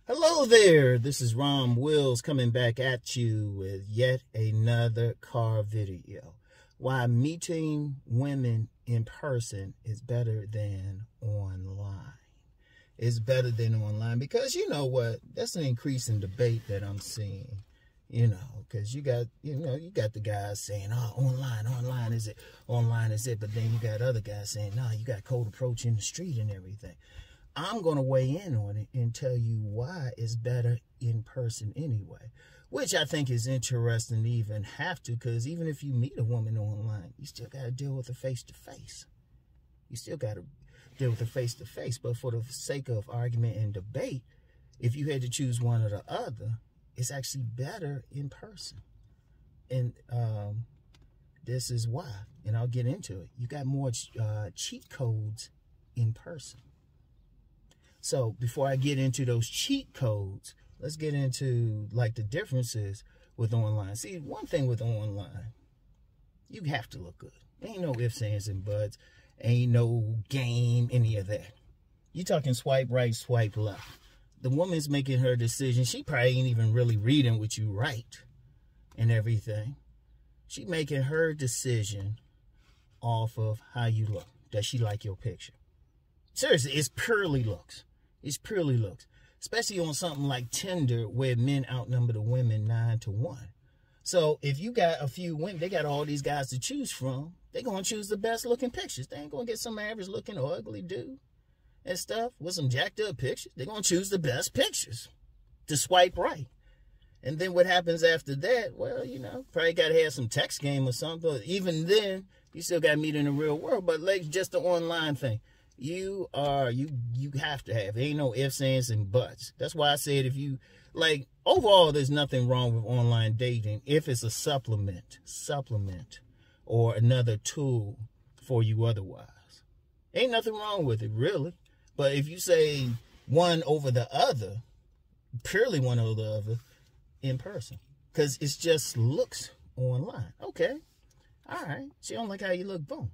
Hello there, this is Rom Wills coming back at you with yet another car video. Why meeting women in person is better than online. It's better than online because you know what? That's an increase in debate that I'm seeing. You know, because you got the guys saying, oh, online is it. But then you got other guys saying, no, you got cold approach in the street and everything. I'm going to weigh in on it and tell you why it's better in person anyway, which I think is interesting to even have to, because even if you meet a woman online, you still got to deal with her face-to-face. You still got to deal with her face-to-face. But for the sake of argument and debate, if you had to choose one or the other, it's actually better in person. And this is why, and I'll get into it. You got more cheat codes in person. So before I get into those cheat codes, let's get into like the differences with online. See, one thing with online, you have to look good. Ain't no ifs, ands, and buts. Ain't no game, any of that. You talking swipe right, swipe left. The woman's making her decision. She probably ain't even really reading what you write and everything. She making her decision off of how you look. Does she like your picture? Seriously, it's purely looks. It's purely looks. Especially on something like Tinder where men outnumber the women 9-1. So if you got a few women, they got all these guys to choose from. They're going to choose the best looking pictures. They ain't going to get some average looking or ugly dude and stuff with some jacked up pictures. They're going to choose the best pictures to swipe right. And then what happens after that? Well, you know, probably got to have some text game or something. But even then, you still got to meet in the real world. But like just the online thing. You have to have. There ain't no ifs, ands, and buts. That's why I said if you, like, overall, there's nothing wrong with online dating if it's a supplement, or another tool for you otherwise. Ain't nothing wrong with it, really. But if you say one over the other, purely one over the other, in person. Because it's just looks online. Okay. All right. She don't like how you look. Boom.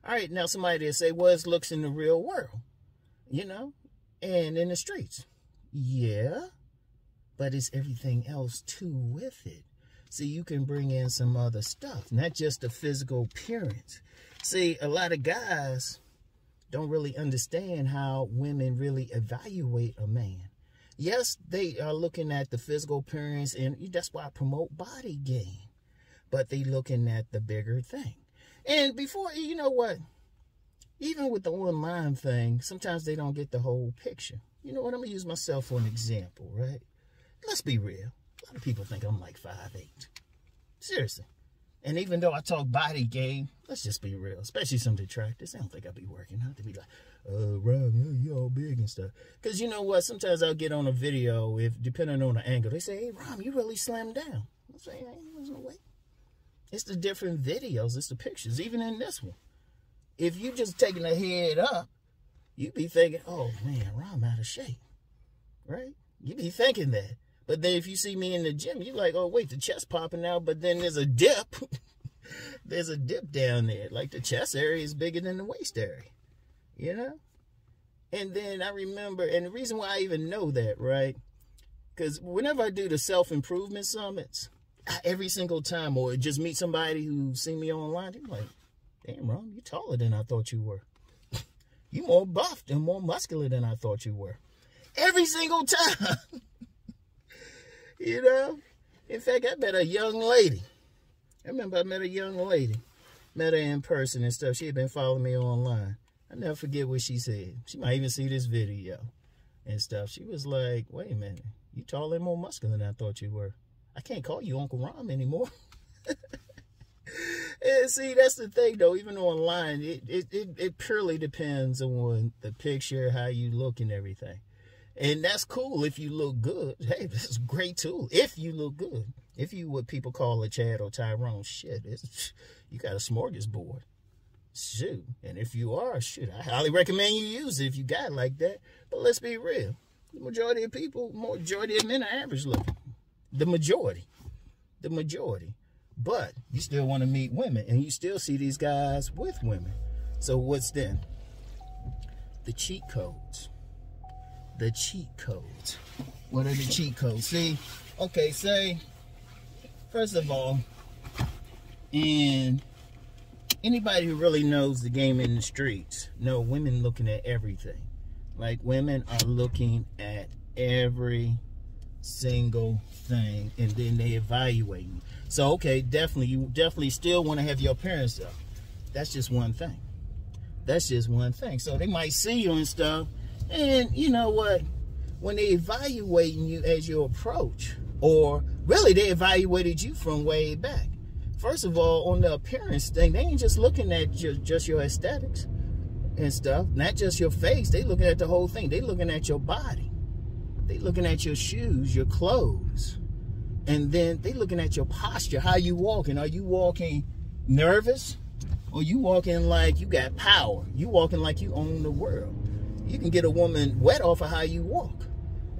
All right, now somebody will say, well, it looks in the real world, you know, and in the streets. Yeah, but it's everything else too with it. So you can bring in some other stuff, not just the physical appearance. See, a lot of guys don't really understand how women really evaluate a man. Yes, they are looking at the physical appearance, and that's why I promote body gain. But they looking at the bigger thing. And before, you know what, even with the online thing, sometimes they don't get the whole picture. You know what, I'm going to use myself for an example, right? Let's be real. A lot of people think I'm like 5'8". Seriously. And even though I talk body game, let's just be real. Especially some detractors. I don't think I'll be working out to be like, Rom, you all big and stuff. Because you know what, sometimes I'll get on a video, if depending on the angle, they say, hey, Rom, you really slimmed down. I say, hey, there's no way. It's the different videos. It's the pictures. Even in this one. If you just taking the head up, you be thinking, oh, man, Rom out of shape. Right? You be thinking that. But then if you see me in the gym, you're like, oh, wait, the chest popping out. But then there's a dip. There's a dip down there. Like the chest area is bigger than the waist area. You know? And then I remember, and the reason why I even know that, right? Because whenever I do the self-improvement summits, every single time, or just meet somebody who see me online, they're like, damn, Rom, you taller than I thought you were. You more buffed and more muscular than I thought you were. Every single time. You know? In fact, I met a young lady. I remember I met a young lady. Met her in person and stuff. She had been following me online. I never forget what she said. She might even see this video and stuff. She was like, wait a minute. You taller and more muscular than I thought you were. I can't call you Uncle Rom anymore. And see, that's the thing, though. Even online, it purely depends on the picture, how you look and everything. And that's cool if you look good. Hey, this is a great tool if you look good. If you what people call a Chad or Tyrone, shit, you got a smorgasbord. Shoot. And if you are, shit, I highly recommend you use it if you got it like that. But let's be real. The majority of people, majority of men are average looking. The majority. But you still want to meet women, and you still see these guys with women. So what's then? The cheat codes. What are the cheat codes? See, okay, say, first of all, and anybody who really knows the game in the streets know women looking at everything. Like, women are looking at every single thing, and then they evaluate you. So, okay, definitely, you definitely still want to have your appearance up. That's just one thing. That's just one thing. So they might see you and stuff, and you know what? When they evaluating you as your approach, or really they evaluated you from way back. First of all, on the appearance thing, they ain't just looking at just your aesthetics and stuff, not just your face. They looking at the whole thing. They looking at your body. They looking at your shoes, your clothes, and then they looking at your posture. How you walking? Are you walking nervous, or you walking like you got power? You walking like you own the world? You can get a woman wet off of how you walk,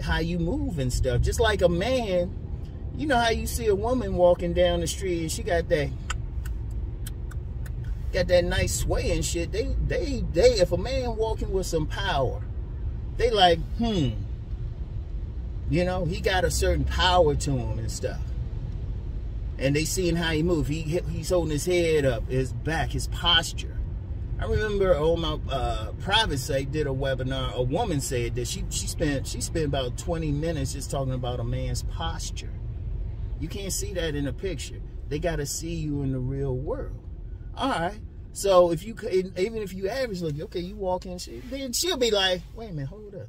how you move and stuff. Just like a man, you know how you see a woman walking down the street and she got that nice sway and shit. They if a man walking with some power, they like, you know, he got a certain power to him and stuff. And they seeing how he move. He's holding his head up, his back, his posture. I remember on my private site did a webinar. A woman said that she spent about 20 minutes just talking about a man's posture. You can't see that in a picture. They got to see you in the real world. All right. So if you, even if you average look, okay, you walk in, then she'll be like, wait a minute, hold up.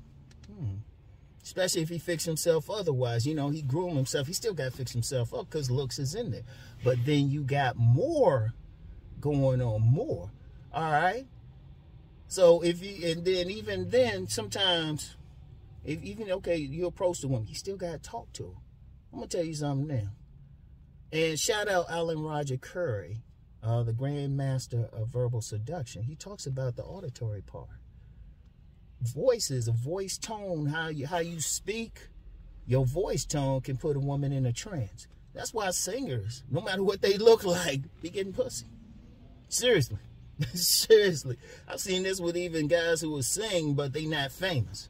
Especially if he fixed himself otherwise. You know, he groomed himself. He still got to fix himself up because looks is in there. But then you got more going on, more. All right. So if you, and then even then, sometimes, if even, okay, you approach the woman, you still got to talk to her. I'm going to tell you something now. And shout out Alan Roger Curry, the Grandmaster of Verbal Seduction. He talks about the auditory part. Voices, a voice tone, how you speak, your voice tone can put a woman in a trance. That's why singers, no matter what they look like, be getting pussy. Seriously. Seriously. I've seen this with even guys who will sing, but they not famous.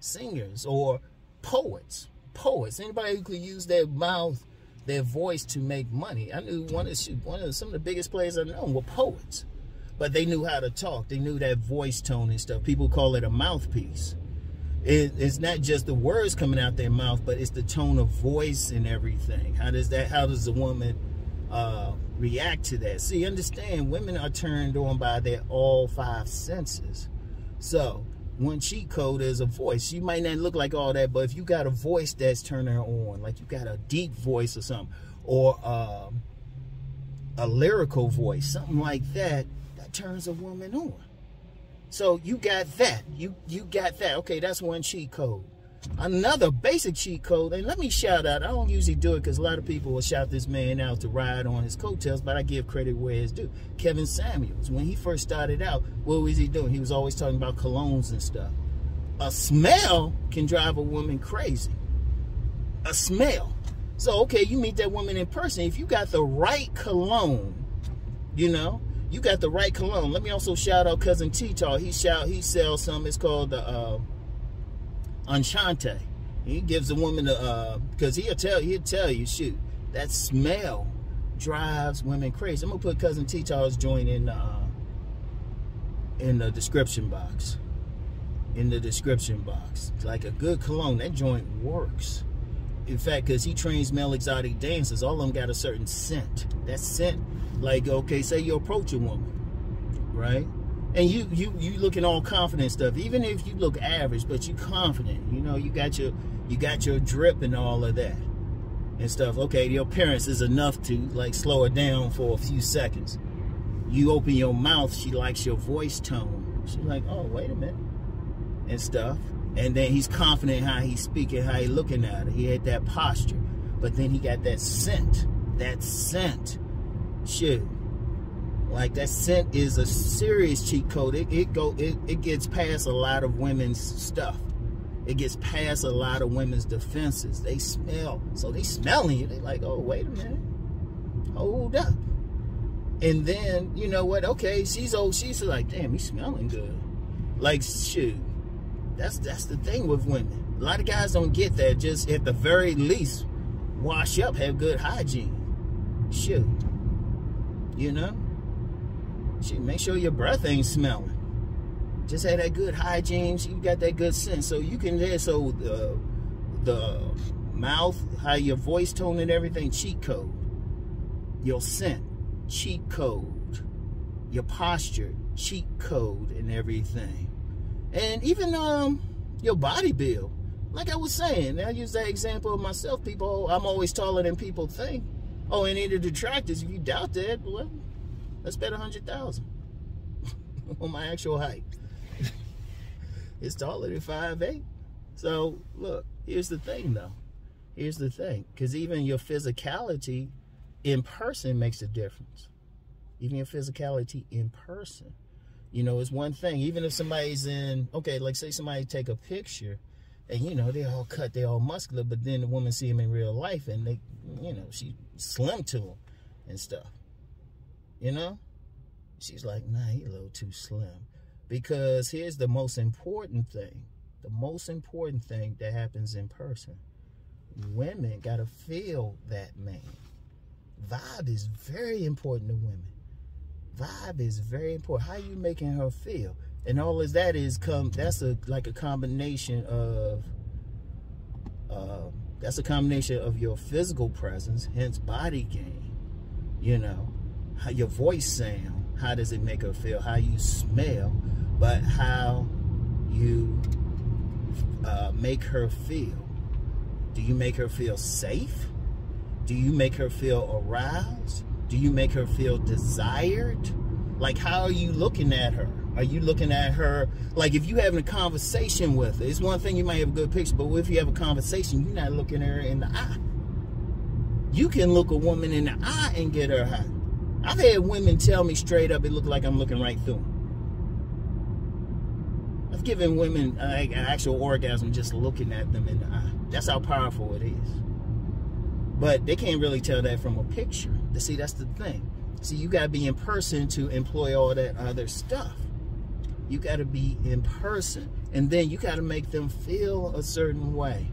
Singers or poets. Poets. Anybody who could use their mouth, their voice to make money. I knew some of the biggest players I've known were poets. But they knew how to talk. They knew that voice tone and stuff. People call it a mouthpiece. It's not just the words coming out their mouth, but it's the tone of voice and everything. How does the woman react to that? See, understand, women are turned on by their all five senses. So one cheat code is a voice. You might not look like all that, but if you got a voice that's turning her on, like you got a deep voice or something, or a lyrical voice, something like that, turns a woman on. So you got that. You got that. Okay, that's one cheat code. Another basic cheat code, and let me shout out, I don't usually do it because a lot of people will shout this man out to ride on his coattails, but I give credit where it's due. Kevin Samuels, when he first started out, what was he doing? He was always talking about colognes and stuff. A smell can drive a woman crazy. A smell. So, okay, you meet that woman in person. If you got the right cologne, you know, you got the right cologne. Let me also shout out Cousin T-Tar. He sells something. It's called the Enchante. He gives the woman the because he'll tell you, shoot, that smell drives women crazy. I'm gonna put Cousin T-Tar's joint in the description box. In the description box. It's like a good cologne. That joint works. In fact, because he trains male exotic dancers, all of them got a certain scent. That scent, like, okay, say you approach a woman, right? And you looking all confident stuff. Even if you look average, but you confident, you know, you got your drip and all of that and stuff. Okay, your appearance is enough to like slow her down for a few seconds. You open your mouth, she likes your voice tone. She's like, oh, wait a minute, and stuff. And then he's confident how he's speaking, how he's looking at her. He had that posture. But then he got that scent. That scent. Shit. Like, that scent is a serious cheat code. It gets past a lot of women's stuff. It gets past a lot of women's defenses. They smell. So they smelling you. They like, oh, wait a minute. Hold up. And then, you know what? Okay, she's like, damn, he's smelling good. Like, shoot. That's the thing with women. A lot of guys don't get that. Just at the very least, wash up, have good hygiene. Shoot. You know? Shoot, make sure your breath ain't smelling. Just have that good hygiene. So you got that good scent. So you can, so the mouth, how your voice tone and everything, cheat code. Your scent, cheat code. Your posture, cheat code and everything. And even your body build. Like I was saying, I use that example of myself. People, I'm always taller than people think. Oh, and any of the detractors, if you doubt that, well, let's bet 100,000 on my actual height. It's taller than 5'8". So look, here's the thing though. Here's the thing, because even your physicality in person makes a difference. Even your physicality in person. You know, it's one thing. Even if somebody's in, okay, like say somebody take a picture and, you know, they're all cut, they're all muscular, but then the woman see him in real life and they, you know, she slim to him and stuff. You know? She's like, nah, he a little too slim. Because here's the most important thing. The most important thing that happens in person. Women got to feel that man. Vibe is very important to women. Vibe is very important. How you making her feel? And all of that is that's like a combination of that's a combination of your physical presence, hence body game. You know, how your voice sound, how does it make her feel? How you smell, but how you make her feel. Do you make her feel safe? Do you make her feel aroused? Do you make her feel desired? Like, how are you looking at her? Are you looking at her, like if you having a conversation with her, it's one thing you might have a good picture, but if you have a conversation, you're not looking at her in the eye. You can look a woman in the eye and get her hot. I've had women tell me straight up, it looked like I'm looking right through them. I've given women an actual orgasm just looking at them in the eye. That's how powerful it is. But they can't really tell that from a picture. See, that's the thing. See, you got to be in person to employ all that other stuff. You got to be in person. And then you got to make them feel a certain way.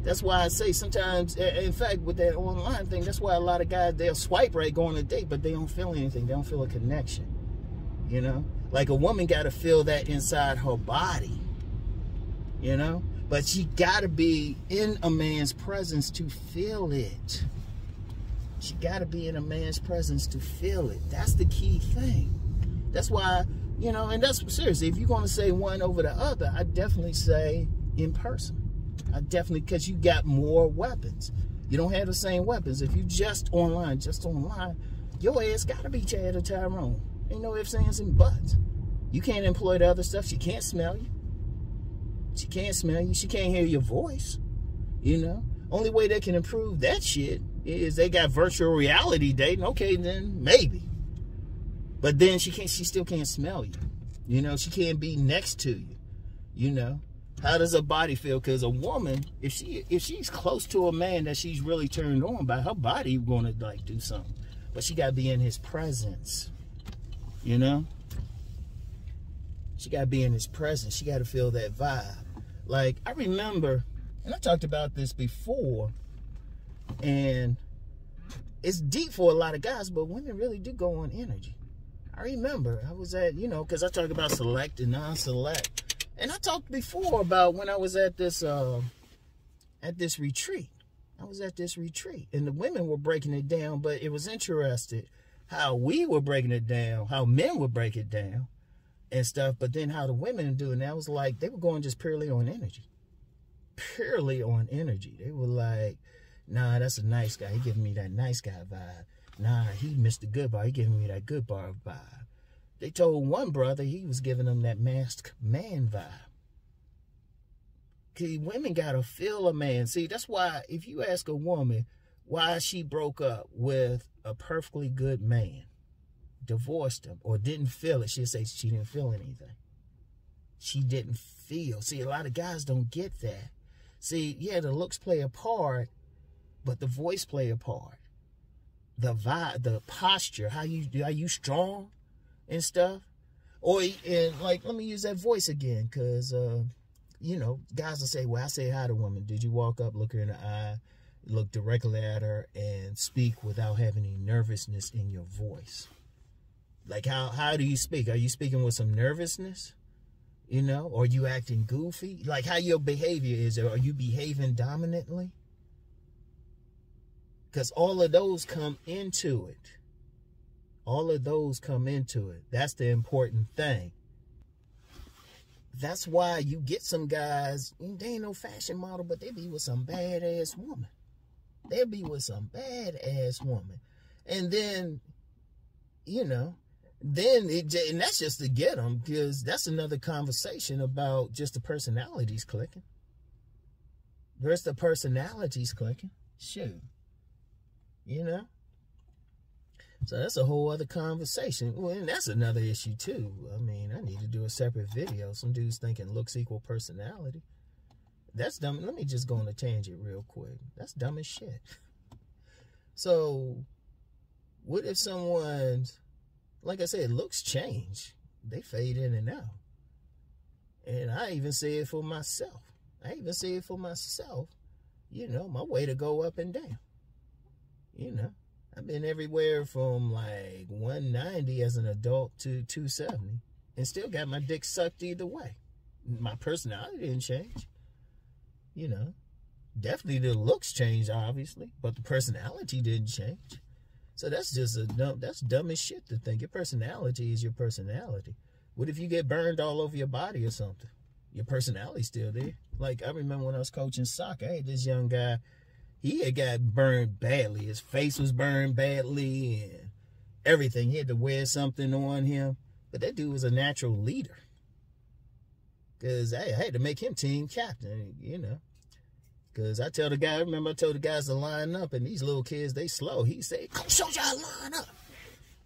That's why I say sometimes, in fact, with that online thing, that's why a lot of guys, they'll swipe right, go on a date, but they don't feel anything. They don't feel a connection. You know? Like a woman got to feel that inside her body. You know? But she got to be in a man's presence to feel it. She got to be in a man's presence to feel it. That's the key thing. That's why, you know, and that's seriously, if you're going to say one over the other, I definitely say in person. I definitely, because you got more weapons. You don't have the same weapons. If you just online, your ass got to be Chad or Tyrone. Ain't no ifs, ands, and buts. You can't employ the other stuff. She can't smell you. She can't smell you. She can't hear your voice. You know? Only way they can improve that shit is they got virtual reality dating. Okay, then maybe. But then she still can't smell you. You know, she can't be next to you. You know? How does her body feel? Because a woman, if she's close to a man that she's really turned on by, her body gonna like do something. But she gotta be in his presence. You know? She gotta be in his presence. She gotta feel that vibe. Like, I remember, and I talked about this before, and it's deep for a lot of guys, but women really do go on energy. I remember I was at, you know, because I talk about select and non-select, and I talked before about when I was at this retreat. I was at this retreat, and the women were breaking it down, but it was interesting how we were breaking it down, how men would break it down and stuff, but then how the women are doing that was like they were going just purely on energy. Purely on energy. They were like, nah, that's a nice guy. He giving me that nice guy vibe. Nah, he Mr. Good Bar. He giving me that good bar vibe. They told one brother he was giving them that masked man vibe. Cause women gotta feel a man. See, that's why if you ask a woman why she broke up with a perfectly good man, divorced him, or didn't feel it, she'll say she didn't feel anything. She didn't feel. See, a lot of guys don't get that. See, yeah, the looks play a part, but the voice play a part. The vibe, the posture, are you strong and stuff? Or, and like, let me use that voice again, because you know, guys will say, well, I say hi to a woman. Did you walk up, look her in the eye, look directly at her, and speak without having any nervousness in your voice? Like, how do you speak? Are you speaking with some nervousness? You know, or are you acting goofy? Like, how your behavior is. Are you behaving dominantly? Because all of those come into it. All of those come into it. That's the important thing. That's why you get some guys, they ain't no fashion model, but they be with some badass woman. They'll be with some badass woman. And then, you know, and that's just to get them, because that's another conversation about just the personalities clicking. There's the personalities clicking. Shoot. You know? So that's a whole other conversation. Well, and that's another issue too. I mean, I need to do a separate video. Some dudes thinking looks equal personality. That's dumb. Let me just go on a tangent real quick. That's dumb as shit. So, what if someone's, like I said, looks change. They fade in and out. And I even say it for myself. You know, my way to go up and down. You know. I've been everywhere from like 190 as an adult to 270 and still got my dick sucked either way. My personality didn't change. You know, definitely the looks changed, obviously, but the personality didn't change. So that's just that's dumb as shit to think. Your personality is your personality. What if you get burned all over your body or something? Your personality's still there. Like, I remember when I was coaching soccer, I had this young guy. He had got burned badly. His face was burned badly and everything. He had to wear something on him. But that dude was a natural leader. Because I had to make him team captain, you know. Because I told the guys to line up, and these little kids, they slow. He said, "Come show y'all line up."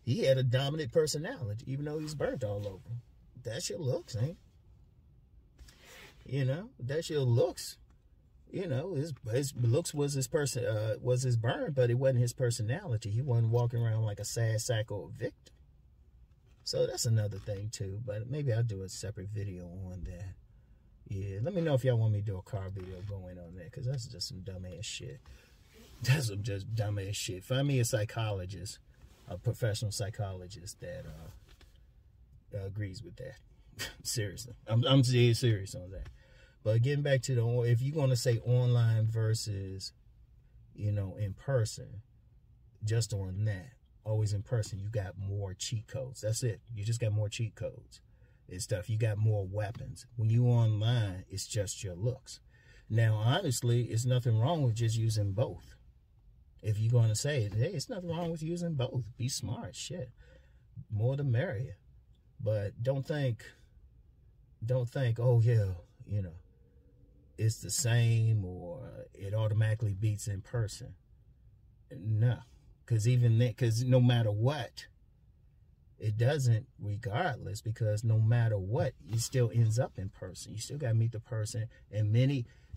He had a dominant personality, even though he's burnt all over. That's your looks, ain't it? You know, that's your looks. You know, his looks was his burn, but it wasn't his personality. He wasn't walking around like a sad sack or a victim. So that's another thing too. But maybe I'll do a separate video on that. Yeah, let me know if y'all want me to do a car video going on that, because that's just some dumbass shit. That's some just dumbass shit. Find me a psychologist, a professional psychologist that agrees with that. Seriously, I'm serious on that. But getting back to if you're going to say online versus, you know, in person, just on that, always in person, you got more cheat codes. That's it. You just got more cheat codes and stuff. You got more weapons. When you online, it's just your looks. Now, honestly, it's nothing wrong with just using both. If you're going to say it, hey, it's nothing wrong with using both. Be smart, shit. More the merrier. But don't think, oh yeah, you know, it's the same or it automatically beats in person. No, because no matter what, it doesn't regardless, because no matter what, it still ends up in person. You still got to meet the person. And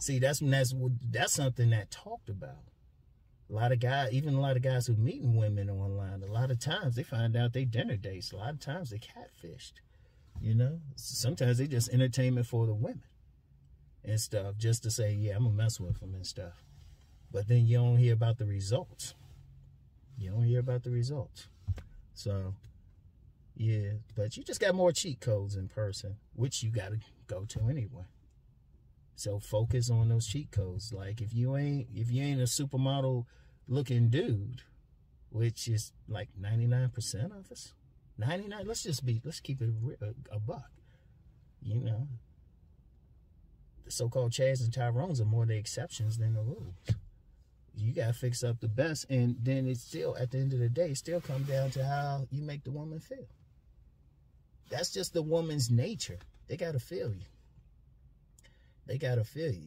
that's something that talked about. A lot of guys who meeting women online, a lot of times they find out they dinner dates. A lot of times they catfished, you know. Sometimes they just entertainment for the women and stuff, just to say, yeah, I'm gonna mess with them and stuff. But then you don't hear about the results. So, yeah, but you just got more cheat codes in person, which you gotta go to anyway. So focus on those cheat codes. Like if you ain't a supermodel looking dude, which is like 99% of us, 99. Let's keep it a buck. You know, the so-called Chads and Tyrones are more the exceptions than the rules. You gotta fix up the best, and then it's still, at the end of the day, still come down to how you make the woman feel. That's just the woman's nature. They gotta feel you.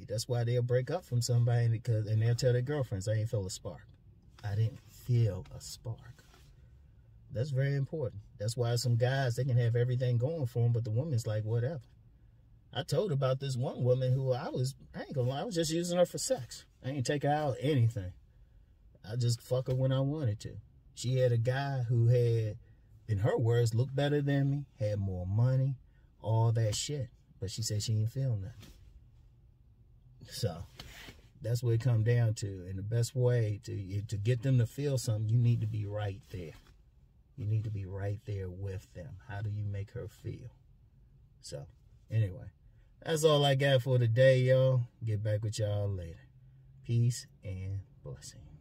That's why they'll break up from somebody, and they'll tell their girlfriends, I ain't feel a spark. I didn't feel a spark. That's very important. That's why some guys, they can have everything going for them, but the woman's like, whatever. I told about this one woman who I ain't gonna lie, I was just using her for sex. I ain't take her out anything. I just fuck her when I wanted to. She had a guy who had, in her words, looked better than me, had more money, all that shit. But she said she didn't feel nothing. So that's what it comes down to. And the best way to get them to feel something, you need to be right there. You need to be right there with them. How do you make her feel? So anyway, that's all I got for today, y'all. Get back with y'all later. Peace and blessings.